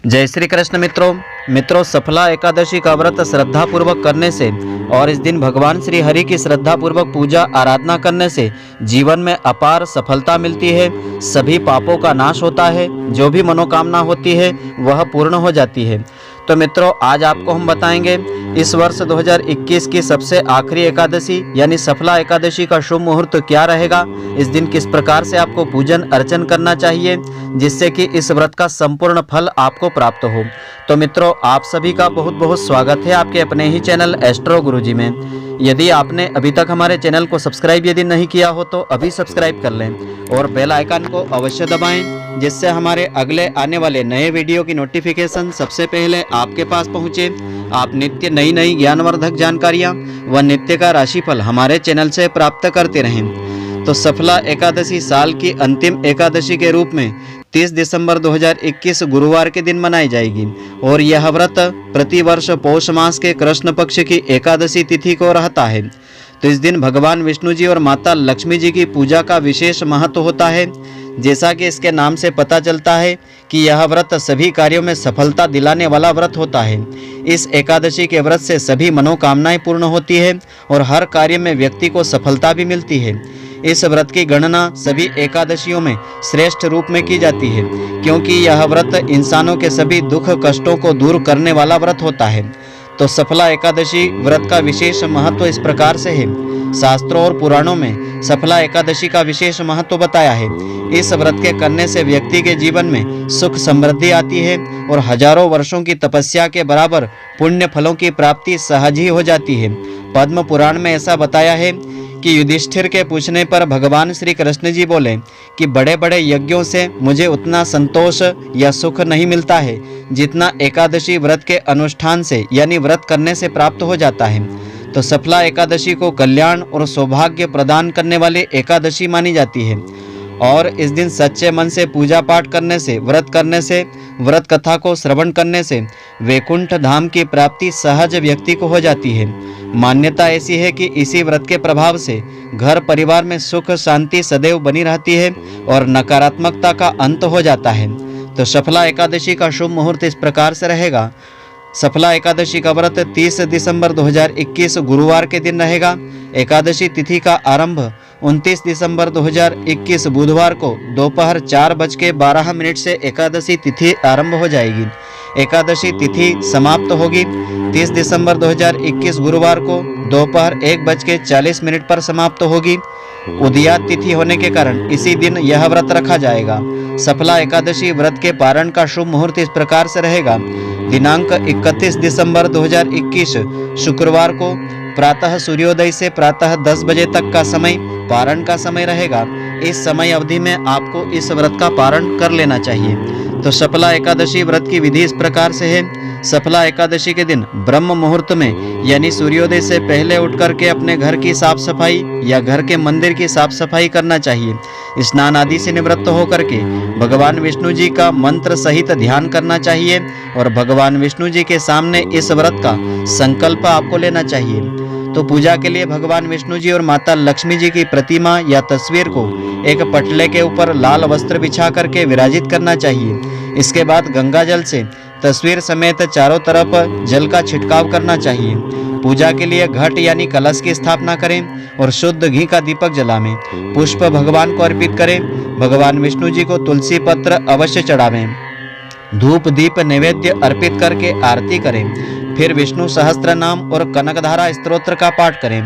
जय श्री कृष्ण मित्रों सफला एकादशी का व्रत श्रद्धा पूर्वक करने से और इस दिन भगवान श्री हरि की श्रद्धा पूर्वक पूजा आराधना करने से जीवन में अपार सफलता मिलती है। सभी पापों का नाश होता है, जो भी मनोकामना होती है वह पूर्ण हो जाती है। तो मित्रों, आज आपको हम बताएंगे इस वर्ष 2021 की सबसे आखिरी एकादशी यानी सफला एकादशी का शुभ मुहूर्त क्या रहेगा। इस दिन किस प्रकार से आपको पूजन अर्चन करना चाहिए जिससे कि इस व्रत का संपूर्ण फल आपको प्राप्त हो। तो मित्रों, आप सभी का बहुत बहुत स्वागत है आपके अपने ही चैनल एस्ट्रो गुरुजी में। यदि आपने अभी तक हमारे चैनल को सब्सक्राइब यदि नहीं किया हो तो अभी सब्सक्राइब कर लें और बेल आइकन को अवश्य दबाएं, जिससे हमारे अगले आने वाले नए वीडियो की नोटिफिकेशन सबसे पहले आपके पास पहुंचे। आप नित्य नई ज्ञानवर्धक जानकारियां व नित्य का राशिफल हमारे चैनल से प्राप्त करते रहें। तो सफला एकादशी साल की अंतिम एकादशी के रूप में 30 दिसंबर 2021 गुरुवार के दिन मनाई जाएगी और यह व्रत प्रतिवर्ष पौष मास के कृष्ण पक्ष की एकादशी तिथि को रहता है। तो इस दिन भगवान विष्णु जी और माता लक्ष्मी जी की पूजा का विशेष महत्व होता है। जैसा कि इसके नाम से पता चलता है कि यह व्रत सभी कार्यों में सफलता दिलाने वाला व्रत होता है। इस एकादशी के व्रत से सभी मनोकामनाएं पूर्ण होती है और हर कार्य में व्यक्ति को सफलता भी मिलती है। इस व्रत की गणना सभी एकादशियों में श्रेष्ठ रूप में की जाती है, क्योंकि यह व्रत इंसानों के सभी दुख कष्टों को दूर करने वाला व्रत होता है। तो सफला एकादशी व्रत का विशेष महत्व इस प्रकार से है। शास्त्रों और पुराणों में सफला एकादशी का विशेष महत्व बताया है। इस व्रत के करने से व्यक्ति के जीवन में सुख समृद्धि आती है और हजारों वर्षों की तपस्या के बराबर पुण्य फलों की प्राप्ति सहज ही हो जाती है। पद्म पुराण में ऐसा बताया है कि युधिष्ठिर के पूछने पर भगवान श्री कृष्ण जी बोले कि बड़े बड़े यज्ञों से मुझे उतना संतोष या सुख नहीं मिलता है जितना एकादशी व्रत के अनुष्ठान से यानी व्रत करने से प्राप्त हो जाता है। तो सफला एकादशी को कल्याण और सौभाग्य प्रदान करने वाली एकादशी मानी जाती है और इस दिन सच्चे मन से पूजा पाठ करने से, व्रत कथा को श्रवण करने से वैकुंठ धाम की प्राप्ति सहज व्यक्ति को हो जाती है। मान्यता ऐसी है कि इसी व्रत के प्रभाव से घर परिवार में सुख शांति सदैव बनी रहती है और नकारात्मकता का अंत हो जाता है। तो सफला एकादशी का शुभ मुहूर्त इस प्रकार से रहेगा। सफला एकादशी का व्रत 30 दिसंबर 2021 गुरुवार के दिन रहेगा। एकादशी तिथि का आरंभ 29 दिसंबर 2021 बुधवार को दोपहर 4:12 से एकादशी तिथि आरंभ हो जाएगी। एकादशी तिथि समाप्त होगी 30 दिसंबर 2021 गुरुवार को दोपहर 1:40 पर समाप्त होगी। उदयात तिथि होने के कारण इसी दिन यह व्रत रखा जाएगा। सफला एकादशी व्रत के पारण का शुभ मुहूर्त इस प्रकार से रहेगा। दिनांक 31 दिसंबर 2021 शुक्रवार को प्रातः सूर्योदय से प्रातः 10 बजे तक का समय पारण का समय रहेगा। इस समय अवधि में आपको इस व्रत का पारण कर लेना चाहिए। तो सफला एकादशी व्रत की विधि इस प्रकार से है। सफला एकादशी के दिन ब्रह्म मुहूर्त में यानी सूर्योदय से पहले उठ करके अपने घर की साफ सफाई या घर के मंदिर की साफ सफाई करना चाहिए। स्नान आदि से निवृत्त होकर के भगवान विष्णु जी का मंत्र सहित ध्यान करना चाहिए और भगवान विष्णु जी के सामने इस व्रत का संकल्प आपको लेना चाहिए। तो पूजा के लिए भगवान विष्णु जी और माता लक्ष्मी जी की प्रतिमा या तस्वीर को एक पटले के ऊपर लाल वस्त्र बिछा करके विराजित करना चाहिए। इसके बाद गंगा जल से तस्वीर समेत चारों तरफ जल का छिड़काव करना चाहिए। पूजा के लिए घट यानी कलश की स्थापना करें और शुद्ध घी का दीपक जलावें। पुष्प भगवान को अर्पित करें। भगवान विष्णु जी को तुलसी पत्र अवश्य चढ़ावें। धूप दीप नैवेद्य अर्पित करके आरती करें। फिर विष्णु सहस्त्र नाम और कनकधारा स्तोत्र का पाठ करें।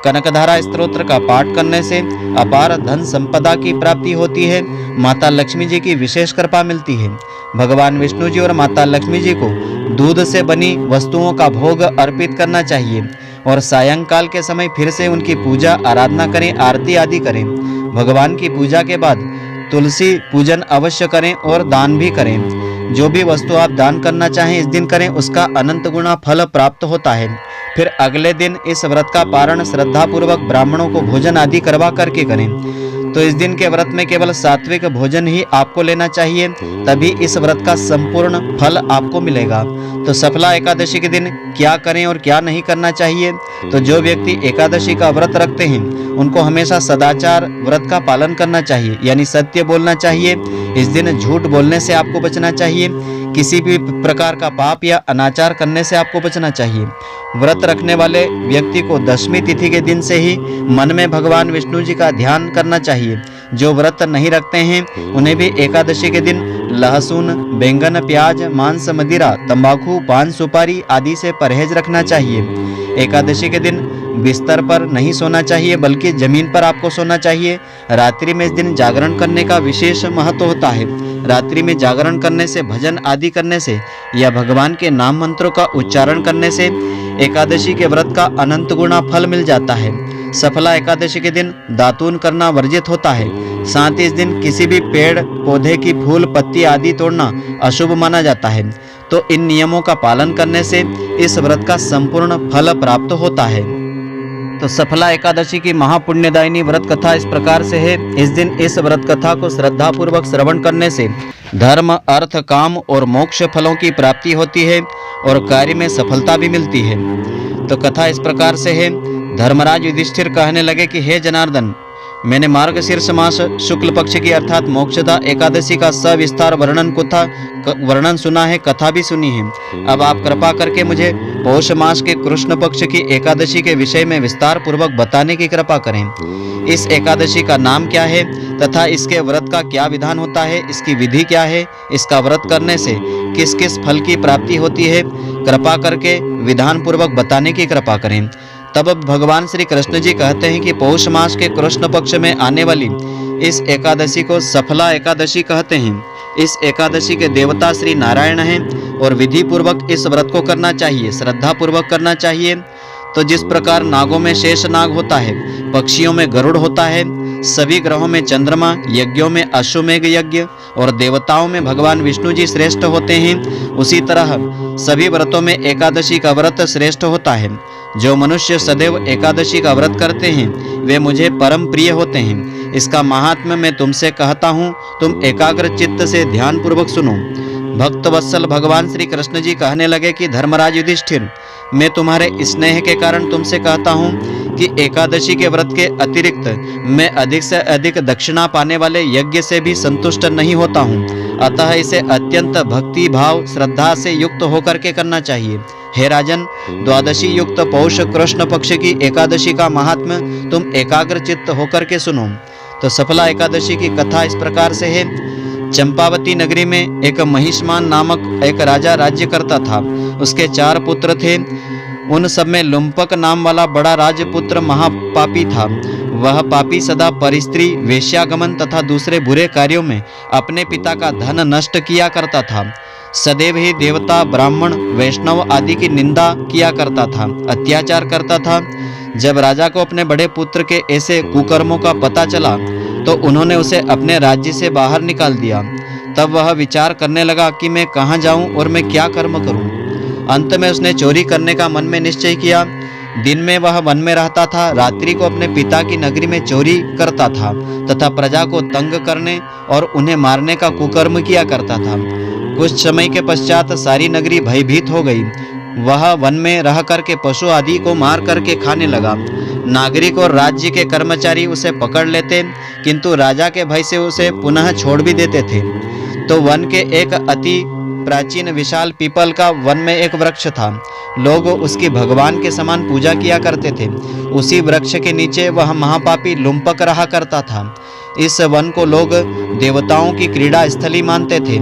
कनकधारा स्तोत्र का पाठ करने से अपार धन संपदा की प्राप्ति होती है। माता लक्ष्मी जी की विशेष कृपा मिलती है। भगवान विष्णु जी और माता लक्ष्मी जी को दूध से बनी वस्तुओं का भोग अर्पित करना चाहिए और सायंकाल के समय फिर से उनकी पूजा आराधना करें, आरती आदि करें। भगवान की पूजा के बाद तुलसी पूजन अवश्य करें और दान भी करें। जो भी वस्तु आप दान करना चाहें इस दिन करें, उसका अनंत गुना फल प्राप्त होता है। फिर अगले दिन इस व्रत का पारण श्रद्धा पूर्वक ब्राह्मणों को भोजन आदि करवा करके करें। तो इस दिन के व्रत में केवल सात्विक भोजन ही आपको लेना चाहिए, तभी इस व्रत का संपूर्ण फल आपको मिलेगा। तो सफला एकादशी के दिन क्या करें और क्या नहीं करना चाहिए। तो जो व्यक्ति एकादशी का व्रत रखते हैं उनको हमेशा सदाचार व्रत का पालन करना चाहिए, यानी सत्य बोलना चाहिए। इस दिन झूठ बोलने से आपको बचना चाहिए। किसी भी प्रकार का पाप या अनाचार करने से आपको बचना चाहिए। व्रत रखने वाले व्यक्ति को दशमी तिथि के दिन से ही मन में भगवान विष्णु जी का ध्यान करना चाहिए। जो व्रत नहीं रखते हैं उन्हें भी एकादशी के दिन लहसुन, बैंगन, प्याज, मांस, मदिरा, तंबाकू, पान सुपारी आदि से परहेज रखना चाहिए। एकादशी के दिन बिस्तर पर नहीं सोना चाहिए बल्कि जमीन पर आपको सोना चाहिए। रात्रि में इस दिन जागरण करने का विशेष महत्व होता है। रात्रि में जागरण करने से, भजन आदि करने से या भगवान के नाम मंत्रों का उच्चारण करने से एकादशी के व्रत का अनंत गुना फल मिल जाता है। सफला एकादशी के दिन दातून करना वर्जित होता है। साथ ही इस दिन किसी भी पेड़ पौधे की फूल पत्ती आदि तोड़ना अशुभ माना जाता है। तो इन नियमों का पालन करने से इस व्रत का संपूर्ण फल प्राप्त होता है। तो सफला एकादशी की महापुण्यदायिनी व्रत कथा इस प्रकार से है। इस दिन इस व्रत कथा को श्रद्धा पूर्वक श्रवण करने से धर्म, अर्थ, काम और मोक्ष फलों की प्राप्ति होती है और कार्य में सफलता भी मिलती है। तो कथा इस प्रकार से है। धर्मराज युधिष्ठिर कहने लगे कि हे जनार्दन, मैंने मार्गशीर्ष मास शुक्ल पक्ष की अर्थात मोक्षदा एकादशी का सविस्तार वर्णन सुना है, कथा भी सुनी है। अब आप कृपा करके मुझे पौष मास के कृष्ण पक्ष की एकादशी के विषय में विस्तार पूर्वक बताने की कृपा करें। इस एकादशी का नाम क्या है तथा इसके व्रत का क्या विधान होता है, इसकी विधि क्या है, इसका व्रत करने से किस किस फल की प्राप्ति होती है, कृपा करके विधान पूर्वक बताने की कृपा करें। तब भगवान श्री कृष्ण जी कहते हैं कि पौष मास के कृष्ण पक्ष में आने वाली इस एकादशी को सफला एकादशी कहते हैं। इस एकादशी के देवता श्री नारायण हैं और विधि पूर्वक इस व्रत को करना चाहिए, श्रद्धा पूर्वक करना चाहिए। तो जिस प्रकार नागों में शेष नाग होता है, पक्षियों में गरुड़ होता है, सभी ग्रहों में चंद्रमा, यज्ञों में अश्वमेघ यज्ञ और देवताओं में भगवान विष्णु जी श्रेष्ठ होते हैं, उसी तरह सभी व्रतों में एकादशी का व्रत श्रेष्ठ होता है। जो मनुष्य सदैव एकादशी का व्रत करते हैं वे मुझे परम प्रिय होते हैं। इसका महात्म्य मैं तुमसे कहता हूँ, तुम एकाग्र चित्त से ध्यान पूर्वक सुनो। भक्त वत्सल भगवान श्री कृष्ण जी कहने लगे कि धर्मराज युधिष्ठिर, मैं तुम्हारे स्नेह के कारण तुमसे कहता हूँ कि एकादशी के व्रत के अतिरिक्त मैं अधिक से अधिक दक्षिणा पाने वाले यज्ञ से भी संतुष्ट नहीं होता हूँ। अतः इसे अत्यंत भक्ति भाव श्रद्धा से युक्त होकर के करना चाहिए। हे राजन, द्वादशी युक्त पौष कृष्ण पक्ष की एकादशी का महात्म्य तुम एकाग्र चित्त होकर के सुनो। तो सफला एकादशी की कथा इस प्रकार से है। चंपावती नगरी में एक महिष्मान नामक एक राजा राज्य करता था। उसके 4 पुत्र थे। उन सब में लुम्पक नाम वाला बड़ा राजपुत्र महापापी था। वह पापी सदा परस्त्री, वेश्यागमन तथा दूसरे बुरे कार्यों में अपने पिता का धन नष्ट किया करता था। सदैव ही देवता, ब्राह्मण, वैष्णव आदि की निंदा किया करता था, अत्याचार करता था। जब राजा को अपने बड़े पुत्र के ऐसे कुकर्मों का पता चला तो उन्होंने उसे अपने राज्य से बाहर निकाल दिया। तब वह विचार करने लगा कि मैं कहाँ जाऊं और मैं क्या कर्म करूं। अंत में उसने चोरी करने का मन में निश्चय किया। दिन में वह वन में रहता था, रात्रि को अपने पिता की नगरी में चोरी करता था तथा प्रजा को तंग करने और उन्हें मारने का कुकर्म किया करता था। कुछ समय के पश्चात सारी नगरी भयभीत हो गई। वह वन में रह करके पशु आदि को मार करके खाने लगा। नागरिक और राज्य के कर्मचारी उसे पकड़ लेते, किंतु राजा के भय से उसे पुनः छोड़ भी देते थे। तो वन के एक अति प्राचीन विशाल पीपल का वन में एक वृक्ष था। लोग उसकी भगवान के समान पूजा किया करते थे। उसी वृक्ष के नीचे वह महापापी लुम्पक रहा करता था। इस वन को लोग देवताओं की क्रीड़ा स्थली मानते थे।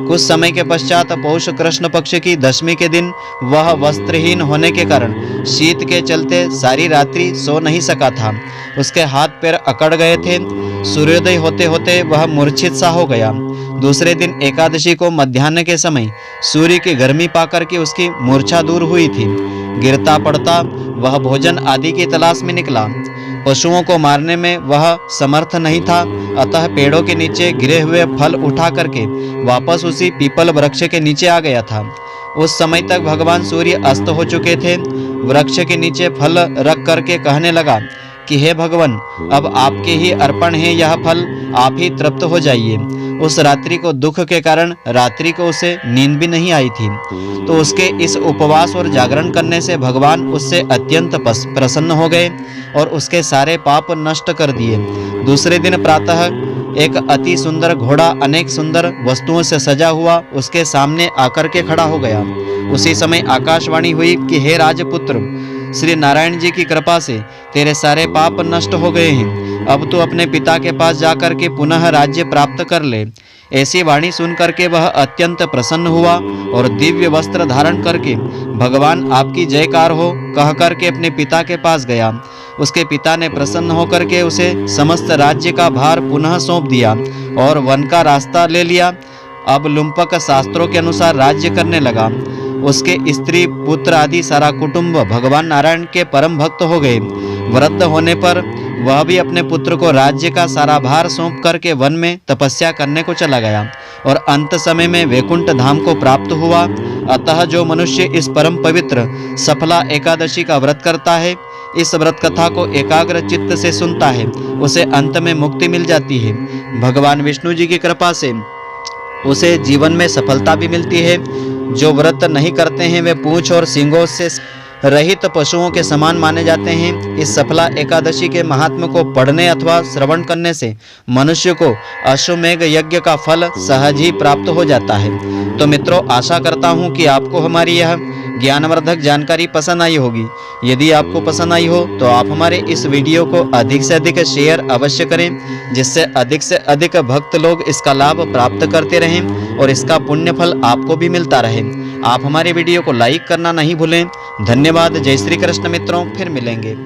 कुछ समय के पश्चात पौष कृष्ण पक्ष की दशमी के दिन वह वस्त्रहीन होने के कारण शीत के चलते सारी रात्रि सो नहीं सका था। उसके हाथ पैर अकड़ गए थे। सूर्योदय होते होते वह मूर्छित सा हो गया। दूसरे दिन एकादशी को मध्याह्न के समय सूर्य की गर्मी पाकर के उसकी मूर्छा दूर हुई थी। गिरता पड़ता वह भोजन आदि की तलाश में निकला। पशुओं को मारने में वह समर्थ नहीं था, अतः पेड़ों के नीचे गिरे हुए फल उठा करके वापस उसी पीपल वृक्ष के नीचे आ गया था। उस समय तक भगवान सूर्य अस्त हो चुके थे। वृक्ष के नीचे फल रख करके कहने लगा कि हे भगवान, अब आपके ही अर्पण है यह फल, आप ही तृप्त हो जाइए। उस रात्रि को दुख के कारण रात्रि को उसे नींद भी नहीं आई थी। तो उसके इस उपवास और जागरण करने से भगवान उससे अत्यंत प्रसन्न हो गए और उसके सारे पाप नष्ट कर दिए। दूसरे दिन प्रातः एक अति सुंदर घोड़ा अनेक सुंदर वस्तुओं से सजा हुआ उसके सामने आकर के खड़ा हो गया। उसी समय आकाशवाणी हुई कि हे राजपुत्र, श्री नारायण जी की कृपा से तेरे सारे पाप नष्ट हो गए हैं। अब तू अपने पिता के पास जाकर के पुनः राज्य प्राप्त कर ले। ऐसी वाणी सुन करके वह अत्यंत प्रसन्न हुआ और दिव्य वस्त्र धारण करके भगवान आपकी जयकार हो कह करके अपने पिता के पास गया। उसके पिता ने प्रसन्न होकर के उसे समस्त राज्य का भार पुनः सौंप दिया और वन का रास्ता ले लिया। अब लुम्पक शास्त्रों के अनुसार राज्य करने लगा। उसके स्त्री पुत्र आदि सारा कुटुंब भगवान नारायण के परम भक्त हो गए। वृद्ध होने पर वह भी अपने पुत्र को राज्य का सारा भार सौंप करके वन में तपस्या करने को चला गया और अंत समय में वैकुंठ धाम को प्राप्त हुआ। अतः जो मनुष्य इस परम पवित्र सफला एकादशी का व्रत करता है, इस व्रत कथा को एकाग्र चित्त से सुनता है, उसे अंत में मुक्ति मिल जाती है। भगवान विष्णु जी की कृपा से उसे जीवन में सफलता भी मिलती है। जो व्रत नहीं करते हैं वे पूंछ और सींगों से रहित पशुओं के समान माने जाते हैं। इस सफला एकादशी के महात्म्य को पढ़ने अथवा श्रवण करने से मनुष्य को अश्वमेघ यज्ञ का फल सहज ही प्राप्त हो जाता है। तो मित्रों, आशा करता हूँ कि आपको हमारी यह ज्ञानवर्धक जानकारी पसंद आई होगी। यदि आपको पसंद आई हो तो आप हमारे इस वीडियो को अधिक से अधिक शेयर अवश्य करें, जिससे अधिक भक्त लोग इसका लाभ प्राप्त करते रहें और इसका पुण्य फल आपको भी मिलता रहे। आप हमारे वीडियो को लाइक करना नहीं भूलें। धन्यवाद। जय श्री कृष्ण मित्रों, फिर मिलेंगे।